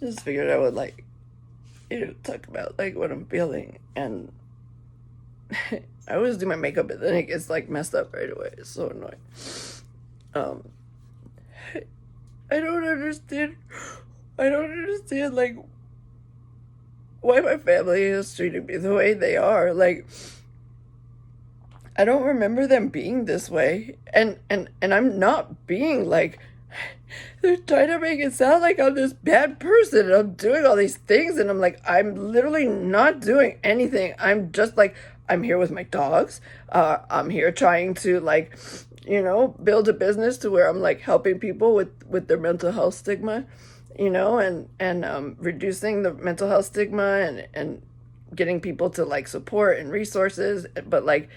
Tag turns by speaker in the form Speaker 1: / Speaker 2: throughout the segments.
Speaker 1: Just figured I would, like, talk about, like, what I'm feeling. And I always do my makeup, but then it gets, like, messed up right away. It's so annoying. Um, I don't understand. I don't understand, like, why my family is treating me the way they are. Like, I don't remember them being this way. And I'm not being, like, they're trying to make it sound like I'm this bad person and I'm doing all these things, and I'm like, I'm literally not doing anything. I'm just like, I'm here with my dogs. I'm here trying to, like, build a business to where I'm, like, helping people with their mental health stigma, and reducing the mental health stigma, and getting people to, like, support and resources, but, like,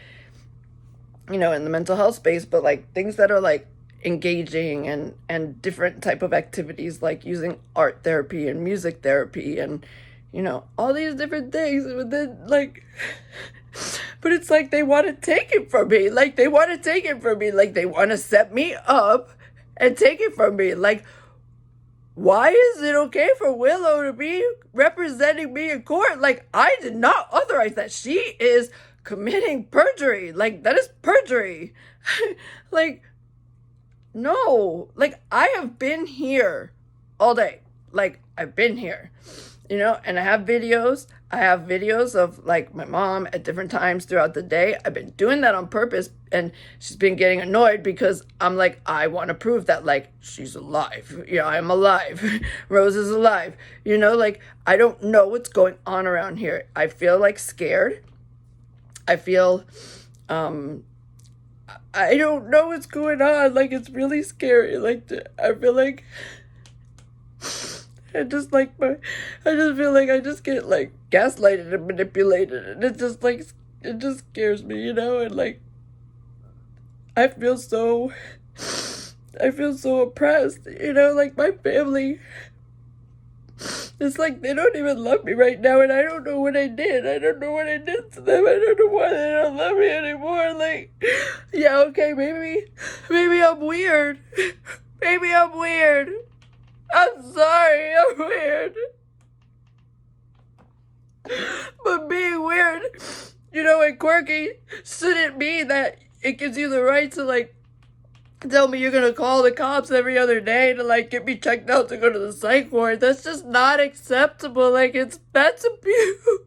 Speaker 1: in the mental health space, but, like, things that are, like, engaging, and different type of activities, like using art therapy and music therapy, and all these different things. But then, like, but it's like they want to take it from me. Like, they want to take it from me. Like, they want to set me up and take it from me. Like, why is it okay for Willow to be representing me in court? Like, I did not authorize that. She is committing perjury. Like, that is perjury. Like, no, like, I have been here all day. Like, I've been here, and I have videos. I have videos of, like, my mom at different times throughout the day. I've been doing that on purpose, and she's been getting annoyed because I'm like, I want to prove that, like, she's alive. I'm alive. Rose is alive. Like, I don't know what's going on around here. I feel, like, scared. I feel, I don't know what's going on. Like, it's really scary. Like, I feel like I just feel like I just get, like, gaslighted and manipulated, and it just scares me, and, like, I feel so oppressed, like, my family, it's like they don't even love me right now, and I don't know what I did. I don't know what I did to them. I don't know why they don't love me anymore. Like, yeah, okay, maybe I'm weird. Maybe I'm weird. I'm sorry, I'm weird. But being weird, and quirky shouldn't mean that it gives you the right to, like, tell me you're gonna call the cops every other day to, like, get me checked out to go to the psych ward. That's just not acceptable. Like, that's abuse.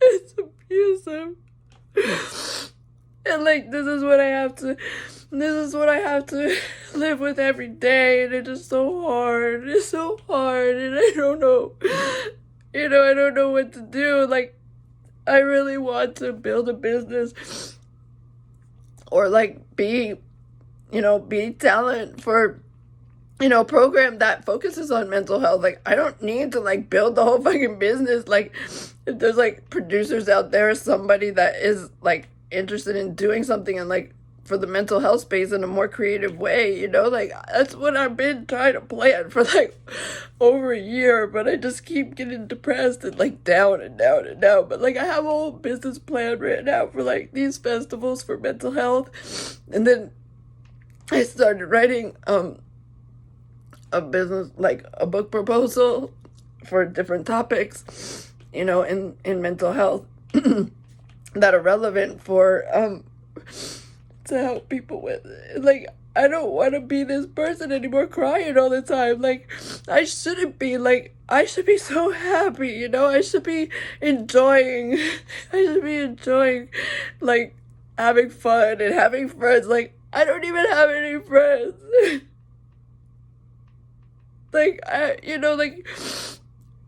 Speaker 1: It's abusive. And, like, this is what I have to live with every day, and it's just so hard. It's so hard, and I don't know. I don't know what to do. Like, I really want to build a business, or, like, be talent for, a program that focuses on mental health. Like, I don't need to, like, build the whole fucking business. Like, if there's, like, producers out there, somebody that is, like, interested in doing something and, like, for the mental health space in a more creative way, like, that's what I've been trying to plan for, like, over a year, but I just keep getting depressed and, like, down and down and down. But, like, I have a whole business plan written out for, like, these festivals for mental health, and then I started writing a business, like, a book proposal for different topics, in mental health that are relevant for to help people with. Like, I don't want to be this person anymore crying all the time. Like, I shouldn't be. Like, I should be so happy, I should be enjoying like, having fun and having friends. Like, I don't even have any friends. Like,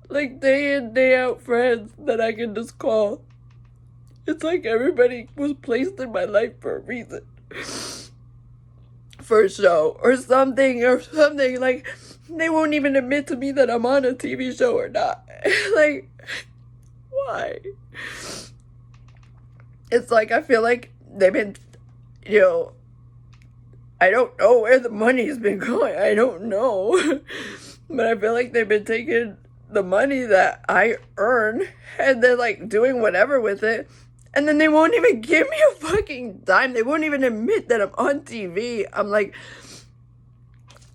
Speaker 1: like day in, day out friends that I can just call. It's like everybody was placed in my life for a reason. For a show or something. Like, they won't even admit to me that I'm on a TV show or not. Like, why? It's like, I feel like they've been, I don't know where the money's been going. I don't know. But I feel like they've been taking the money that I earn and they're, like, doing whatever with it. And then they won't even give me a fucking dime. They won't even admit that I'm on TV. I'm like,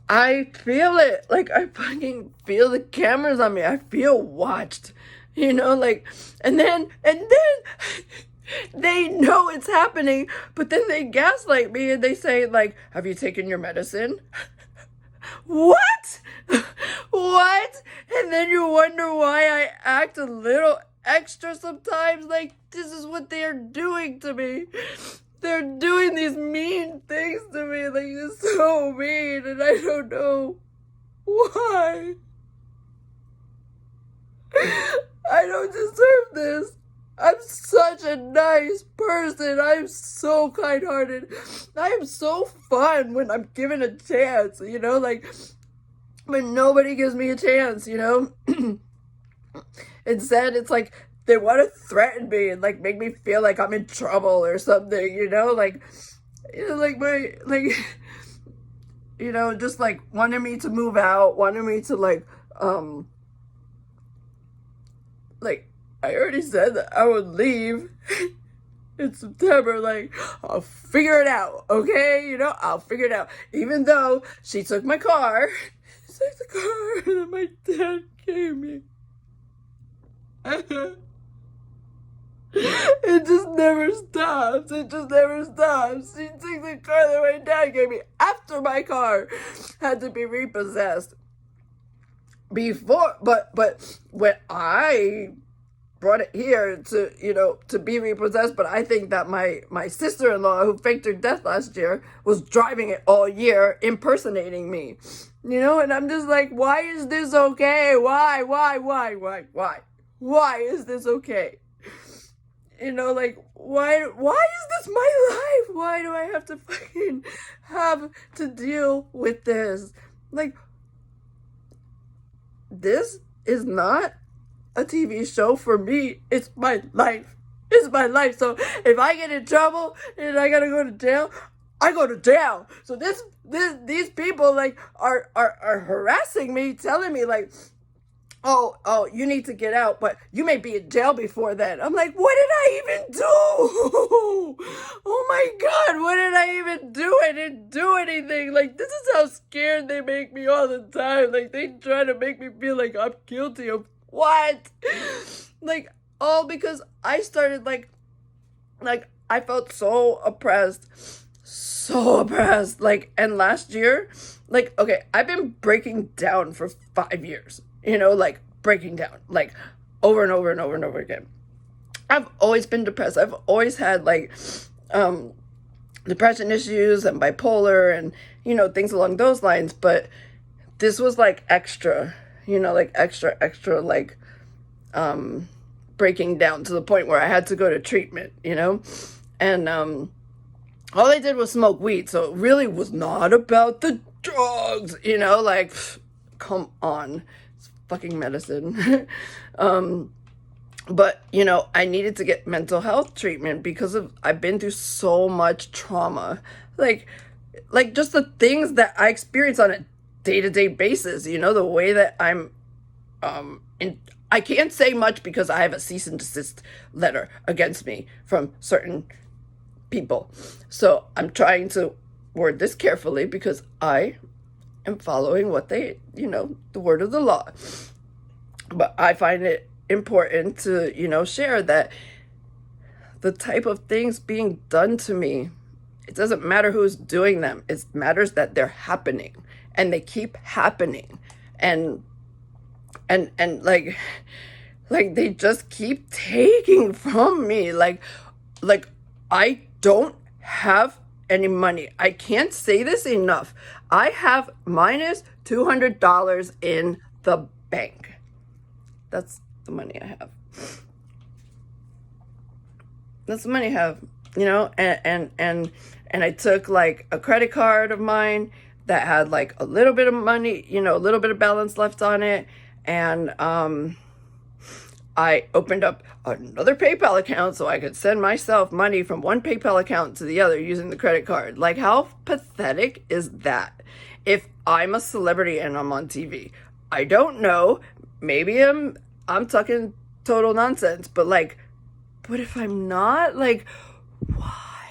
Speaker 1: I feel it. Like, I fucking feel the cameras on me. I feel watched. You know, like, and then they know it's happening, but then they gaslight me and they say, like, have you taken your medicine? What? What? And then you wonder why I act a little extra sometimes. Like, this is what they are doing to me. They're doing these mean things to me. Like, it's so mean, and I don't know why. I don't deserve this. I'm such a nice person. I'm so kind-hearted. I am so fun when I'm given a chance, you know, like when nobody gives me a chance, you know. Instead, it's like they want to threaten me and like make me feel like I'm in trouble or something, you know, like you know, just like wanting me to move out, wanting me to like I already said that I would leave in September. Like, I'll figure it out, okay? You know, I'll figure it out. Even though she took my car, she took the car that my dad gave me. It just never stops. It just never stops. She took the car that my dad gave me after my car had to be repossessed. Before, but when I brought it here to, you know, to be repossessed, but I think that my sister-in-law, who faked her death last year, was driving it all year, impersonating me, you know, and I'm just like, why is this okay? Why is this okay? You know, like, why is this my life? Why do I have to fucking have to deal with this? Like, this is not a TV show for me. It's my life. It's my life. So if I get in trouble and I gotta go to jail, I go to jail. So these people like are harassing me, telling me like, oh, you need to get out, but you may be in jail before then. I'm like, what did I even do? Oh my God, what did I even do? I didn't do anything. Like, this is how scared they make me all the time. Like, they try to make me feel like I'm guilty of what? Like, all because I started like I felt so oppressed. Like, and last year, like, okay, I've been breaking down for 5 years. You know, like breaking down, like over and over and over and over again. I've always been depressed. I've always had like depression issues and bipolar and, you know, things along those lines. But this was like extra, you know, like extra, like breaking down to the point where I had to go to treatment, you know, and all I did was smoke weed. So it really was not about the drugs, you know, like, come on. Fucking medicine. But you know, I needed to get mental health treatment because I've been through so much trauma, like just the things that I experience on a day-to-day basis, you know, the way that I'm I can't say much because I have a cease and desist letter against me from certain people, so I'm trying to word this carefully because I am following what they, you know, the word of the law. But I find it important to, you know, share that the type of things being done to me, it doesn't matter who's doing them. It matters that they're happening and they keep happening. And like they just keep taking from me. Like I don't have any money. I can't say this enough. I have minus $200 in the bank. That's the money I have. That's the money I have, you know, and I took like a credit card of mine that had like a little bit of money, you know, a little bit of balance left on it, and I opened up another PayPal account so I could send myself money from one PayPal account to the other using the credit card. Like, how pathetic is that? If I'm a celebrity and I'm on TV, I don't know, maybe I'm talking total nonsense, but like, but if I'm not, like, why?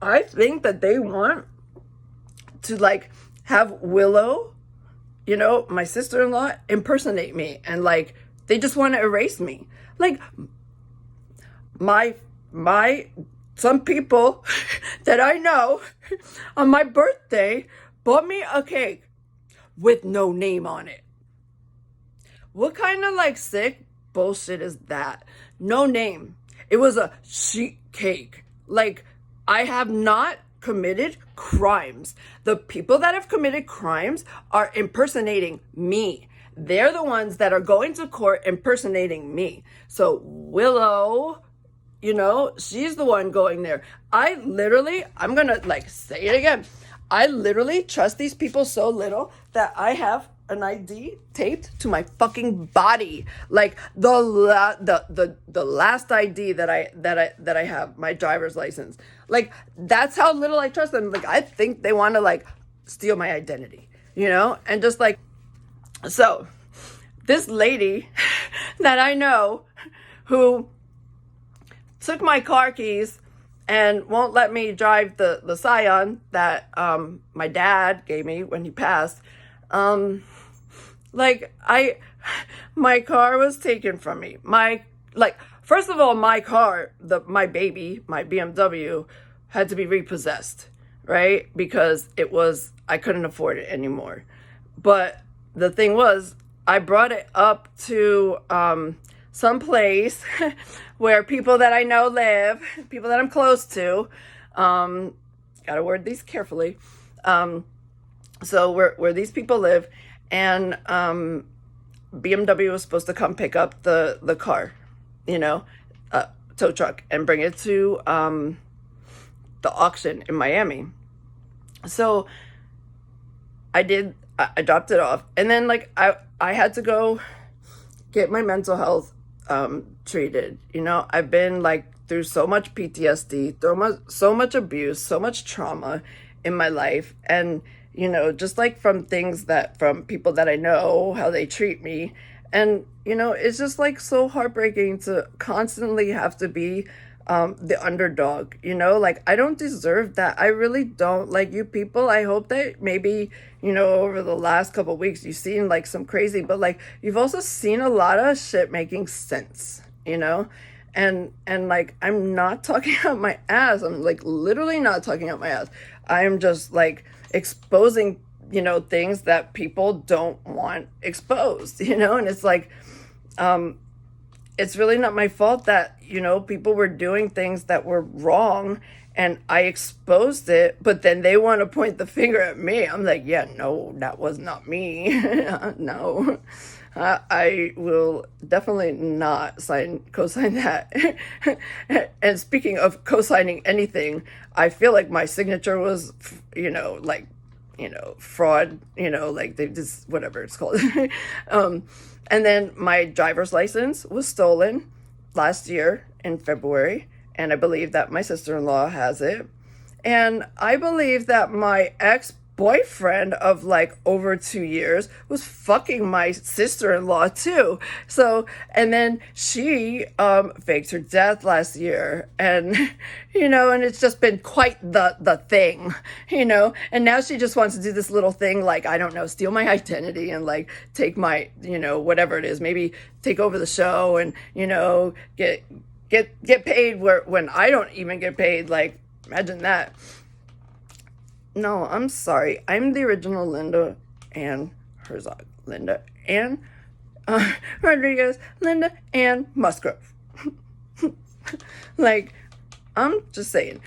Speaker 1: I think that they want to like have Willow, you know, my sister-in-law, impersonate me, and like they just want to erase me. Like some people that I know on my birthday bought me a cake with no name on it. What kind of like sick bullshit is that? No name. It was a sheet cake. Like, I have not committed crimes. The people that have committed crimes are impersonating me. They're the ones that are going to court impersonating me. So Willow, you know, she's the one going there. I'm going to like say it again. I literally trust these people so little that I have an ID taped to my fucking body. Like the last ID that I have, my driver's license. Like, that's how little I trust them. Like, I think they want to like steal my identity, you know? And just like, so this lady that I know who took my car keys and won't let me drive the Scion that my dad gave me when he passed. My car was taken from me. First of all, my car, my baby, my BMW, had to be repossessed, right? Because I couldn't afford it anymore. But the thing was, I brought it up to some place where people that I know live, people that I'm close to. Gotta word these carefully. So where these people live, and BMW was supposed to come pick up the car, you know, tow truck, and bring it to the auction in Miami. So I dropped it off, and then like I had to go get my mental health treated. You know, I've been like through so much PTSD, so much abuse, so much trauma in my life, and you know, just like from people that I know, how they treat me. And, you know, it's just like so heartbreaking to constantly have to be the underdog, you know, like I don't deserve that. I really don't. Like, you people, I hope that maybe, you know, over the last couple of weeks, you've seen like some crazy, but like you've also seen a lot of shit making sense, you know? And like, I'm not talking out my ass. I'm like literally not talking out my ass. I'm just like exposing, you know, things that people don't want exposed, you know? And it's like, it's really not my fault that, you know, people were doing things that were wrong and I exposed it, but then they want to point the finger at me. I'm like, yeah, no, that was not me. No, I will definitely not co-sign that. And speaking of co-signing anything, I feel like my signature was, you know, like, you know, fraud, you know, like they just, whatever it's called. And then my driver's license was stolen last year in February, and I believe that my sister-in-law has it. And I believe that my ex-boyfriend of like over 2 years was fucking my sister-in-law too. So, and then she faked her death last year, and you know, and it's just been quite the thing, you know. And now she just wants to do this little thing, like, I don't know, steal my identity and like take my, you know, whatever it is, maybe take over the show and, you know, get paid when I don't even get paid. Like, imagine that. No, I'm sorry. I'm the original Linda Ann Herzog. Linda Ann Rodriguez. Linda Ann Musgrove. Like, I'm just saying.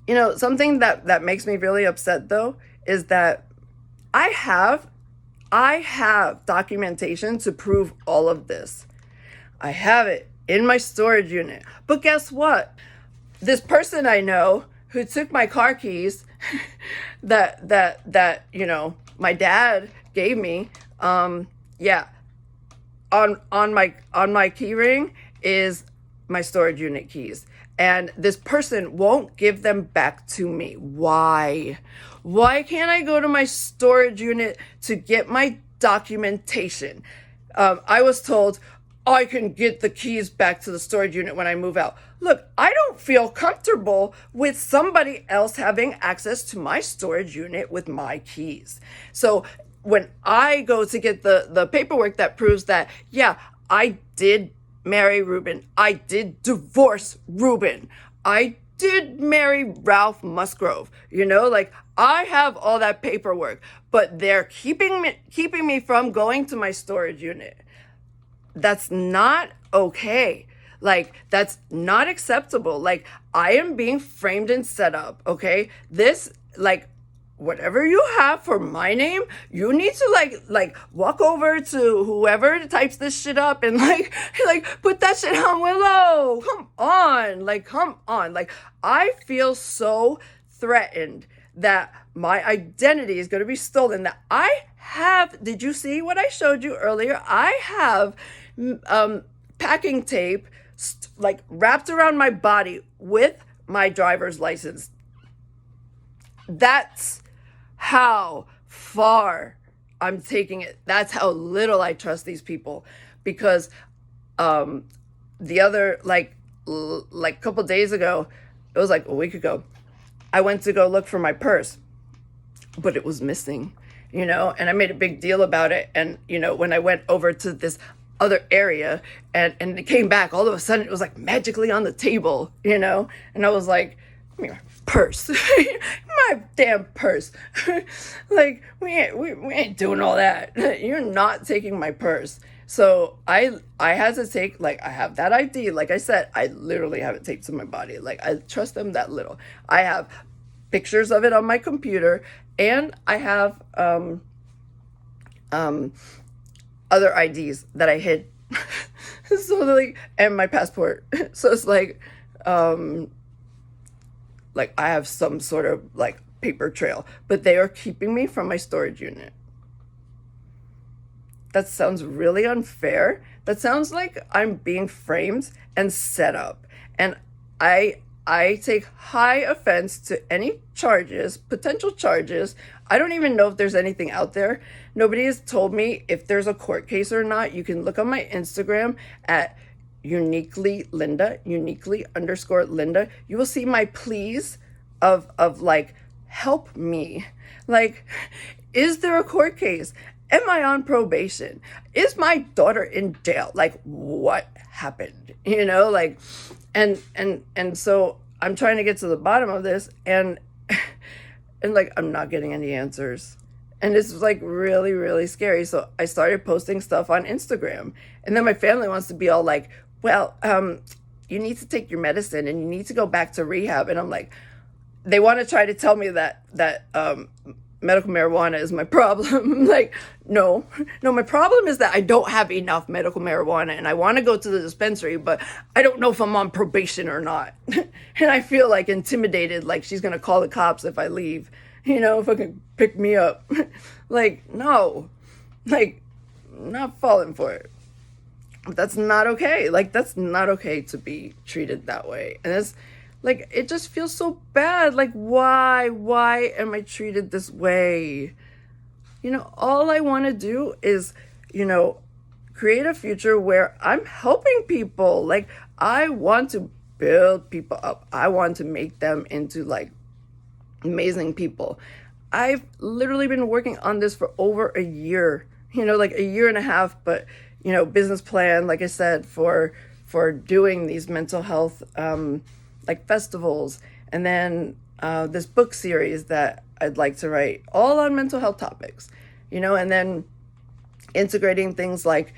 Speaker 1: You know, something that makes me really upset, though, is that I have documentation to prove all of this. I have it in my storage unit. But guess what? This person I know who took my car keys that you know, my dad gave me, yeah, on my key ring is my storage unit keys. And this person won't give them back to me. Why? Why can't I go to my storage unit to get my documentation? I was told, I can get the keys back to the storage unit when I move out. Look, I don't feel comfortable with somebody else having access to my storage unit with my keys. So when I go to get the paperwork that proves that, yeah, I did marry Ruben, I did divorce Ruben, I did marry Ralph Musgrove, like I have all that paperwork, but they're keeping me from going to my storage unit. That's not okay. Like, that's not acceptable. Like, I am being framed and set up, okay? This, like, whatever you have for my name, you need to like walk over to whoever types this shit up and like put that shit on Willow. Come on. Like, I feel so threatened that my identity is going to be stolen, that I have, did you see what I showed you earlier? I have packing tape like wrapped around my body with my driver's license. That's how far I'm taking it. That's how little I trust these people. Because the other, like a couple days ago, it was like a week ago, I went to go look for my purse, but it was missing, and I made a big deal about it. And, when I went over to this other area and it came back, all of a sudden it was like magically on the table, and I was like, give me my purse. My damn purse. Like, we ain't doing all that. You're not taking my purse. So I had to take, like, I have that ID. Like I said, I literally have it taped to my body. Like, I trust them that little. I have pictures of it on my computer, and I have other IDs that I hid. So like, and my passport. So it's like I have some sort of like paper trail, but they are keeping me from my storage unit. That sounds really unfair. That sounds like I'm being framed and set up. And I take high offense to any charges, potential charges. I don't even know if there's anything out there. Nobody has told me if there's a court case or not. You can look on my Instagram at uniquely_Linda. You will see my pleas of like, help me. Like, is there a court case? Am I on probation? Is my daughter in jail? Like, what happened? Like, and so I'm trying to get to the bottom of this, and like, I'm not getting any answers. And it's like really, really scary. So I started posting stuff on Instagram, and then my family wants to be all like, well, you need to take your medicine and you need to go back to rehab. And I'm like, they want to try to tell me that medical marijuana is my problem. Like, no, my problem is that I don't have enough medical marijuana, and I want to go to the dispensary, but I don't know if I'm on probation or not. And I feel like intimidated, like she's going to call the cops if I leave, if I can pick me up. Like, no, like, I'm not falling for it. That's not okay. Like, that's not okay to be treated that way. And it's like, it just feels so bad. Like, why am I treated this way? All I want to do is, create a future where I'm helping people. Like, I want to build people up. I want to make them into like amazing people. I've literally been working on this for over a year, like a year and a half, but, business plan, like I said, for doing these mental health, like festivals, and then this book series that I'd like to write, all on mental health topics, and then integrating things like,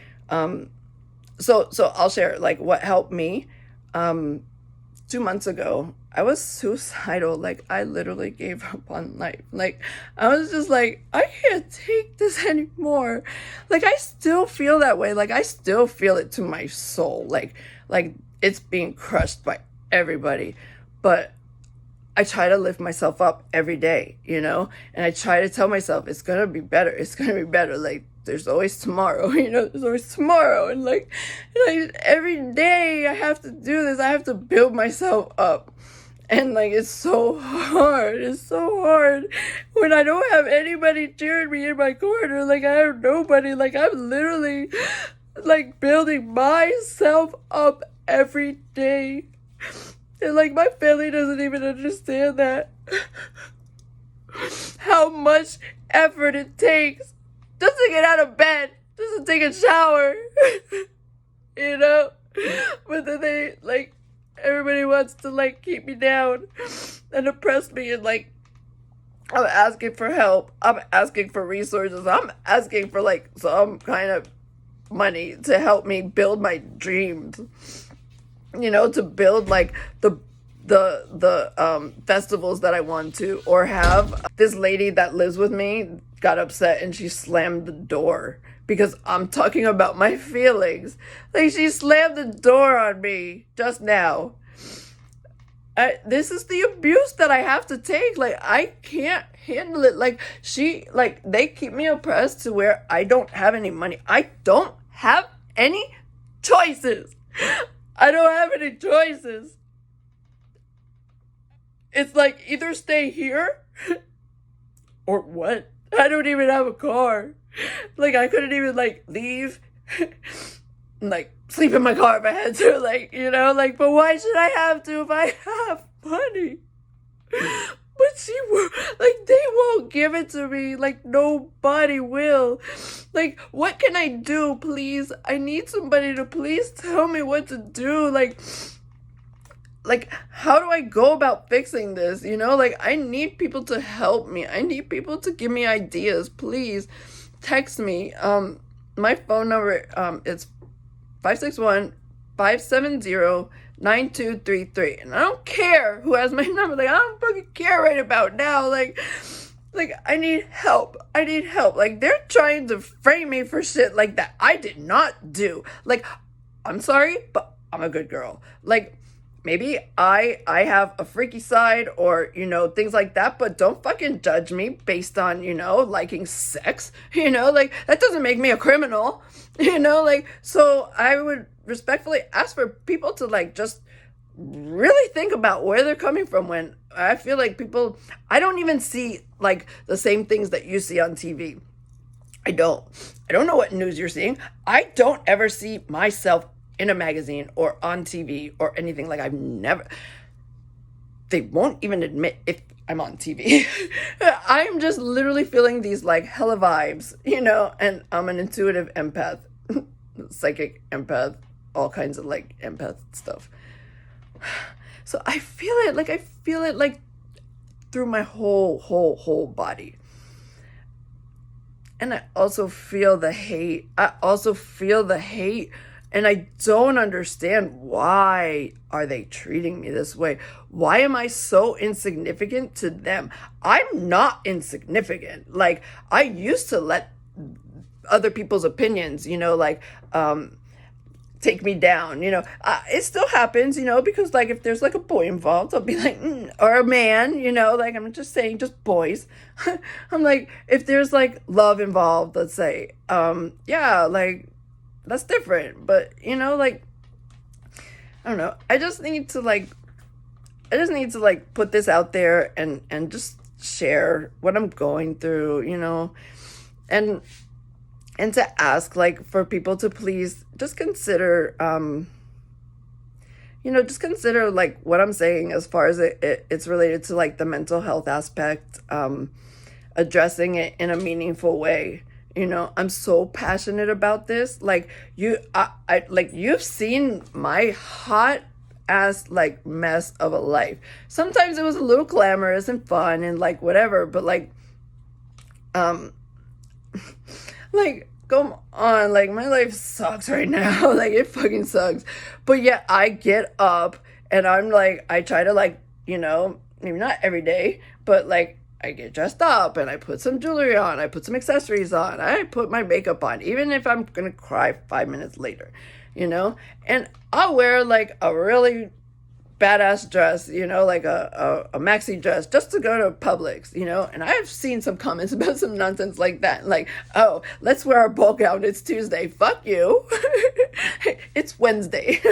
Speaker 1: so I'll share like what helped me. 2 months ago, I was suicidal. Like, I literally gave up on life. Like, I was just like, I can't take this anymore. Like, I still feel that way. Like, I still feel it to my soul. Like it's being crushed by everybody. But I try to lift myself up every day, and I try to tell myself it's going to be better. It's going to be better. Like, there's always tomorrow, there's always tomorrow. And like, every day I have to do this. I have to build myself up. And like, it's so hard. It's so hard when I don't have anybody cheering me in my corner. Like, I have nobody. Like, I'm literally like building myself up every day. And like my family doesn't even understand that. How much effort it takes just to get out of bed, just to take a shower. You know? But then they like, everybody wants to like keep me down and oppress me, and like I'm asking for help, I'm asking for resources, I'm asking for like some kind of money to help me build my dreams, you know, to build like the festivals that I want to or have. This lady that lives with me got upset and she slammed the door because I'm talking about my feelings. Like, she slammed the door on me just now. This is the abuse that I have to take. Like, I can't handle it. Like, they keep me oppressed to where I don't have any money. I don't have any choices. I don't have any choices. It's like, either stay here or what? I don't even have a car. Like, I couldn't even like leave and like sleep in my car if I had to, like, you know, like, but why should I have to if I have money? But like, they won't give it to me. Like, nobody will. Like, what can I do, please? I need somebody to please tell me what to do. Like, how do I go about fixing this? You know, like, I need people to help me. I need people to give me ideas. Please text me. My phone number, it's 561-570-9233. And I don't care who has my number. Like, I don't fucking care right about now. Like, I need help. I need help. Like, they're trying to frame me for shit like that I did not do. Like, I'm sorry, but I'm a good girl. Like, maybe I have a freaky side or, you know, things like that, but don't fucking judge me based on, you know, liking sex, you know, like, that doesn't make me a criminal, you know, like, so I would respectfully ask for people to, like, just really think about where they're coming from. When I feel like people, I don't even see, like, the same things that you see on TV. I don't know what news you're seeing. I don't ever see myself in a magazine or on TV or anything. Like, they won't even admit if I'm on TV. I'm just literally feeling these like hella vibes, you know, and I'm an intuitive empath, psychic empath, all kinds of like empath stuff. So I feel it like through my whole body. And I also feel the hate. And I don't understand, why are they treating me this way? Why am I so insignificant to them? I'm not insignificant. Like, I used to let other people's opinions, you know, like, take me down, you know. It still happens, you know, because like if there's like a boy involved, I'll be like, or a man, you know, like, I'm just saying, just boys. I'm like, if there's like love involved, let's say, yeah, like, that's different. But, you know, like, I don't know. I just need to put this out there and just share what I'm going through, you know, and to ask, like, for people to please just consider, you know, just consider, like, what I'm saying as far as it's related to, like, the mental health aspect, addressing it in a meaningful way. You know, I'm so passionate about this. Like, you've seen my hot ass, like, mess of a life. Sometimes it was a little glamorous and fun and, like, whatever, but, like, like, come on, like, my life sucks right now. Like, it fucking sucks. But yeah, I get up and I'm like, I try to, like, you know, maybe not every day, but like, I get dressed up and I put some jewelry on, I put some accessories on, I put my makeup on, even if I'm gonna cry 5 minutes later, you know? And I'll wear like a really badass dress, you know, like a maxi dress, just to go to Publix, you know? And I've seen some comments about some nonsense like that, like, oh, let's wear a ball gown, it's Tuesday. Fuck you. It's Wednesday.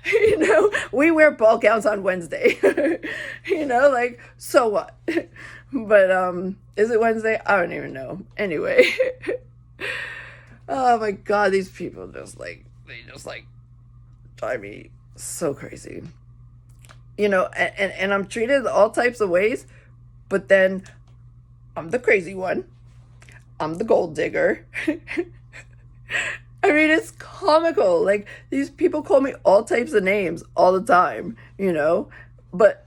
Speaker 1: You know, we wear ball gowns on Wednesday. You know, like, so what? But is it Wednesday? I don't even know. Anyway. Oh my God, these people they just like drive me so crazy. And I'm treated all types of ways, but then I'm the crazy one. I'm the gold digger. I mean, it's comical. Like, these people call me all types of names all the time, but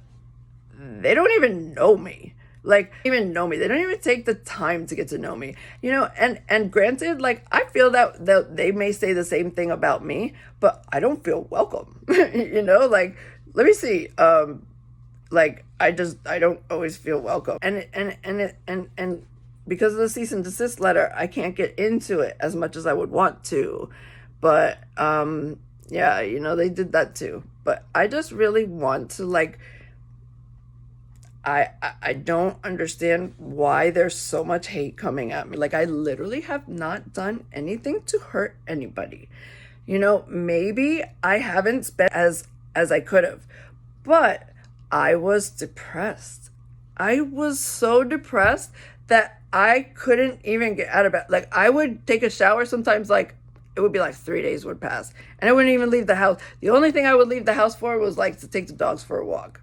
Speaker 1: they don't even know me. Like, even know me. They don't even take the time to get to know me. And granted, like, I feel that they may say the same thing about me, but I don't feel welcome. Like, let me see. Like, I don't always feel welcome. And because of the cease and desist letter, I can't get into it as much as I would want to. But yeah, they did that too. But I just really want to, like, I don't understand why there's so much hate coming at me. Like, I literally have not done anything to hurt anybody. Maybe I haven't spent as I could have, but I was depressed. I was so depressed that I couldn't even get out of bed. Like, I would take a shower sometimes, like, it would be like 3 days would pass, and I wouldn't even leave the house. The only thing I would leave the house for was, like, to take the dogs for a walk.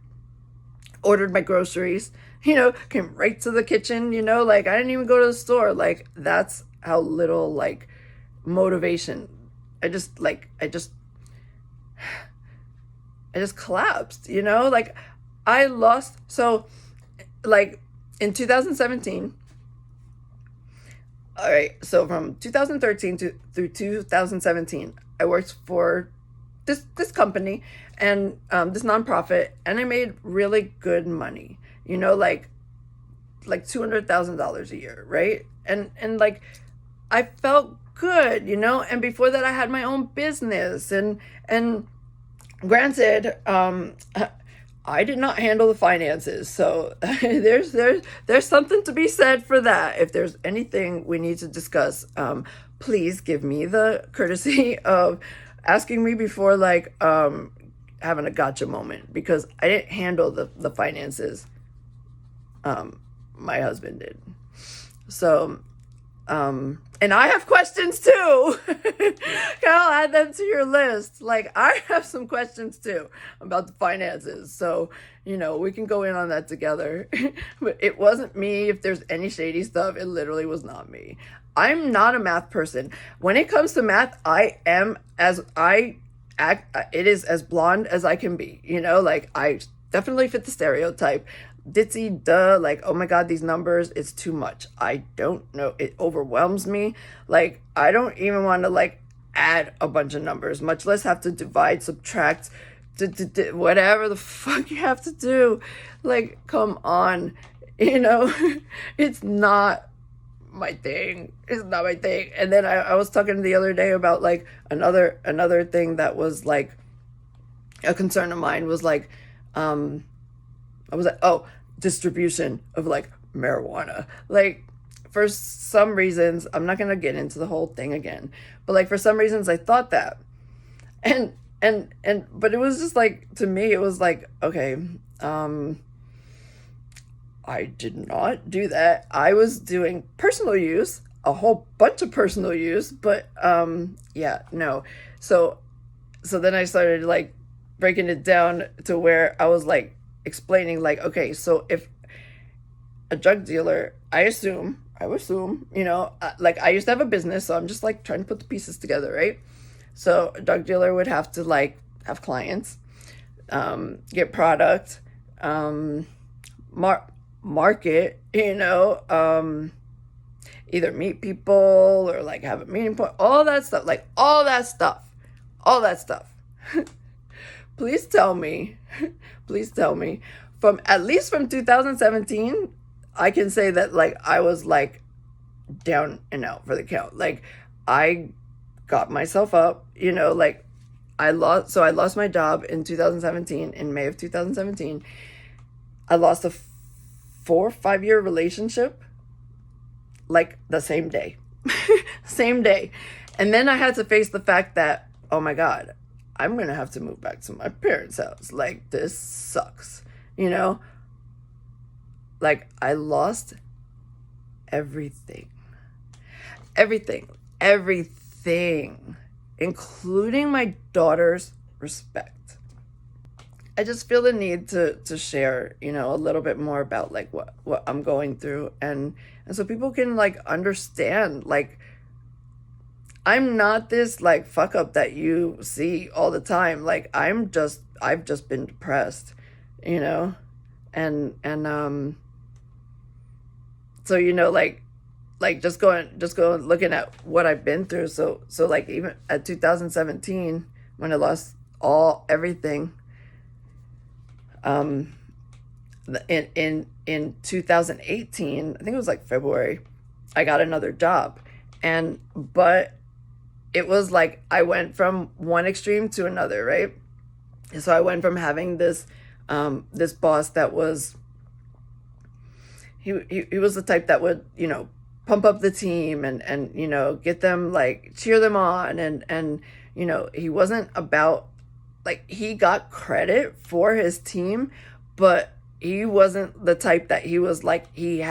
Speaker 1: Ordered my groceries, came right to the kitchen, like, I didn't even go to the store. Like, that's how little, like, motivation. I just collapsed, like, I lost. So, like, in 2017, all right, so from 2013 through 2017, I worked for this company and this nonprofit, and I made really good money, like $200,000 a year, right? And like, I felt good, and before that I had my own business, and granted, I did not handle the finances, so there's something to be said for that. If there's anything we need to discuss, please give me the courtesy of asking me before, like, having a gotcha moment, because I didn't handle the finances. My husband did. So, and I have questions too. I'll add them to your list. Like, I have some questions too about the finances. So, we can go in on that together. But it wasn't me. If there's any shady stuff, it literally was not me. I'm not a math person. When it comes to math, I am it is as blonde as I can be. Like, I definitely fit the stereotype. Ditzy, duh, like, oh my God, these numbers, it's too much. I don't know. It overwhelms me. Like, I don't even want to, like, add a bunch of numbers, much less have to divide, subtract, whatever the fuck you have to do. Like, come on, it's not my thing. It's not my thing. And then I was talking the other day about, like, another thing that was, like, a concern of mine was, like, I was like, oh, distribution of, like, marijuana. Like, for some reasons, I'm not going to get into the whole thing again, but, like, for some reasons I thought that. But it was just, like, to me, it was like, okay, I did not do that. I was doing personal use, a whole bunch of personal use, but, yeah, no. So then I started, like, breaking it down to where I was, like, explaining, like, okay, so if a drug dealer, I would assume, like, I used to have a business, so I'm just, like, trying to put the pieces together, right? So a drug dealer would have to, like, have clients, get product, market, either meet people or, like, have a meeting point, all that stuff. Please tell me, from at least from 2017, I can say that, like, I was, like, down and out for the count. Like, I got myself up, like, I lost my job in 2017, in May of 2017. I lost a 4 or 5 year relationship, like, the same day. Same day. And then I had to face the fact that, oh my God, I'm going to have to move back to my parents' house. Like, this sucks, Like, I lost everything. Everything. everything, including my daughter's respect. I just feel the need to share, you know, a little bit more about like what I'm going through, and so people can like understand, like, I'm not this like fuck up that you see all the time. Like, I've just been depressed, you know? And so, you know, like just going looking at what I've been through. So like even at 2017 when I lost everything, in 2018, I think it was like February, I got another job. But it was like I went from one extreme to another, right? And so I went from having this boss that was, he was the type that would, you know, pump up the team and you know, get them, like, cheer them on, and you know, he wasn't about, like, he got credit for his team, but he wasn't the type that he was like, he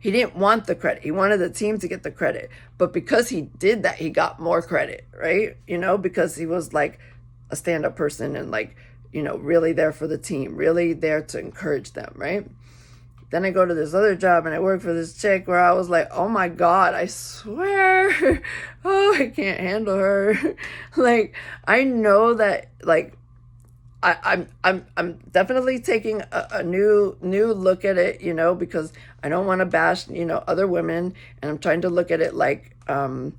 Speaker 1: didn't want the credit. He wanted the team to get the credit. But because he did that, he got more credit, right? You know, because he was like a stand-up person and, like, you know, really there for the team, really there to encourage them, right? Then I go to this other job and I work for this chick where I was like, oh my God, I swear, oh, I can't handle her. Like, I know that, like, I'm definitely taking a new look at it, you know, because I don't want to bash, you know, other women, and I'm trying to look at it like, girl,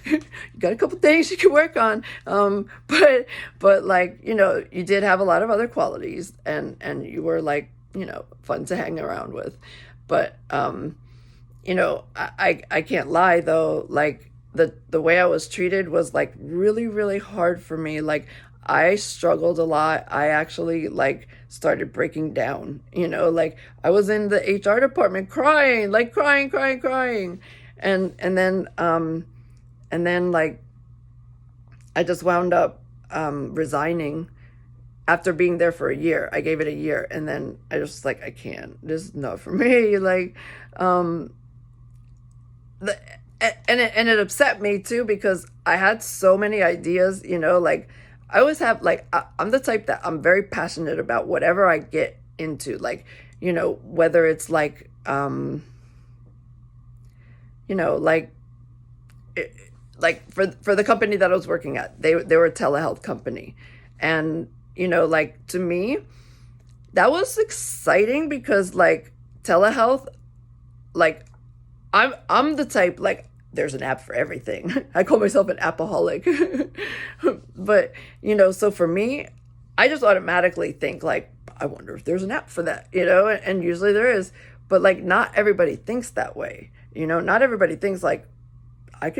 Speaker 1: you got a couple things you can work on, but like, you know, you did have a lot of other qualities, and you were, like, you know, fun to hang around with, but you know, I can't lie though, like, the way I was treated was like really, really hard for me. Like, I struggled a lot. I actually, like, started breaking down, you know, like, I was in the HR department crying, like, crying. And then like, I just wound up resigning after being there for a year. I gave it a year, and then I just, like, I can't, this is not for me. Like, and it upset me too, because I had so many ideas, you know, like, I always have, like, I'm the type that I'm very passionate about whatever I get into, like, you know, whether it's like, you know, like, like for the company that I was working at, they were a telehealth company, and, you know, like, to me, that was exciting because, like, telehealth, like, I'm the type, like, there's an app for everything. I call myself an appaholic. But, you know, so for me, I just automatically think, like, I wonder if there's an app for that, you know, and usually there is. But, like, not everybody thinks that way. You know, not everybody thinks, like, I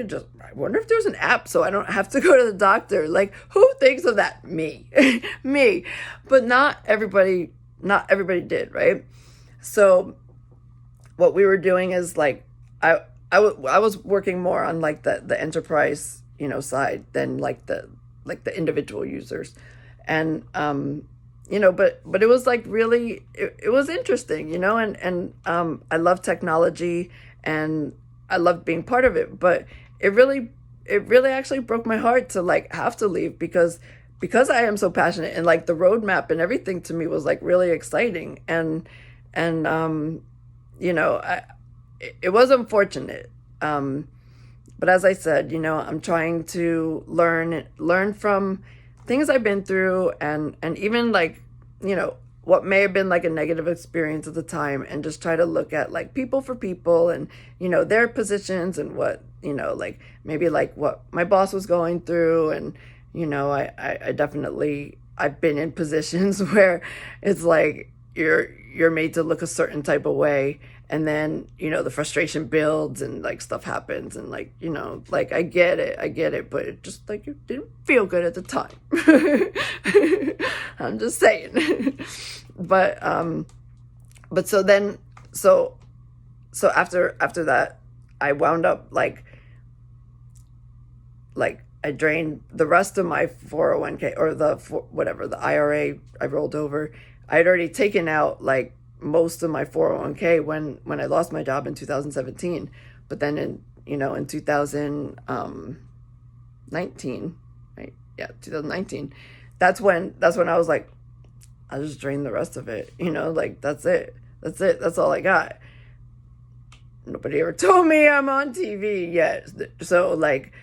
Speaker 1: wonder if there's an app so I don't have to go to the doctor. Like, who thinks of that? Me. Me. But not everybody did, right? So what we were doing is, like, I was working more on, like, the enterprise, you know, side than, like, the individual users. And you know, but it was, like, really, it was interesting, you know, and I love technology and I loved being part of it, but it really actually broke my heart to, like, have to leave, because I am so passionate, and, like, the roadmap and everything to me was, like, really exciting, and you know, it was unfortunate, but as I said, you know, I'm trying to learn from things I've been through, and even, like, you know, what may have been, like, a negative experience at the time, and just try to look at, like, people for people, and, you know, their positions, and what, you know, like, maybe, like, what my boss was going through, and, you know, I definitely, I've been in positions where it's like you're made to look a certain type of way, and then, you know, the frustration builds, and, like, stuff happens, and, like, you know, like, I get it, but it just, like, it didn't feel good at the time. I'm just saying. But so after that, I wound up, like I drained the rest of my 401k, or the IRA I rolled over. I had already taken out, like, most of my 401k when I lost my job in 2017. But then in 2019, right? Yeah, 2019. That's when I was like, I just drained the rest of it. Like that's it. That's all I got. Nobody ever told me I'm on TV yet. So like,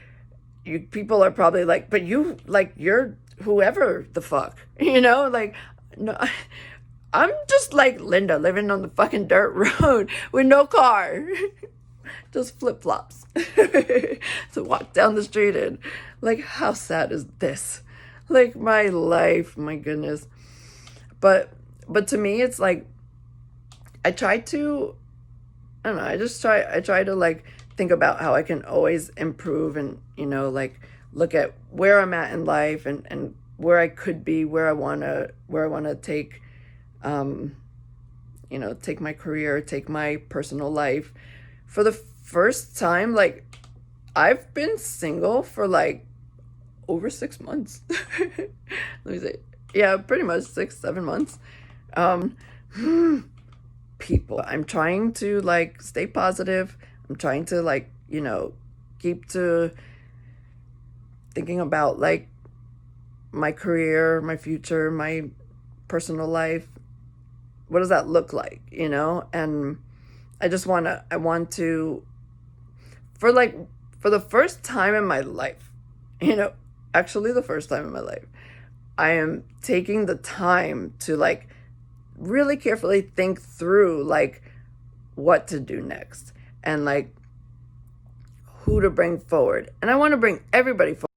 Speaker 1: you people are probably like, but you're whoever the fuck, like, no, I'm just like Linda living on the fucking dirt road with no car, just flip flops to walk down the street in. Like, how sad is this? Like, my life, my goodness. But to me, it's like, I try to, I don't know, I try to like think about how I can always improve and, like look at where I'm at in life and where I could be, where I want to take, take my career, take my personal life. For the first time, like, I've been single for like over 6 months. Let me see. Yeah, pretty much 6-7 months. People, I'm trying to like stay positive. I'm trying to like, keep to thinking about like my career, my future, my personal life. What does that look like, And I want to, for the first time in my life, actually the first time in my life, I am taking the time to like really carefully think through like what to do next and like who to bring forward. And I want to bring everybody forward.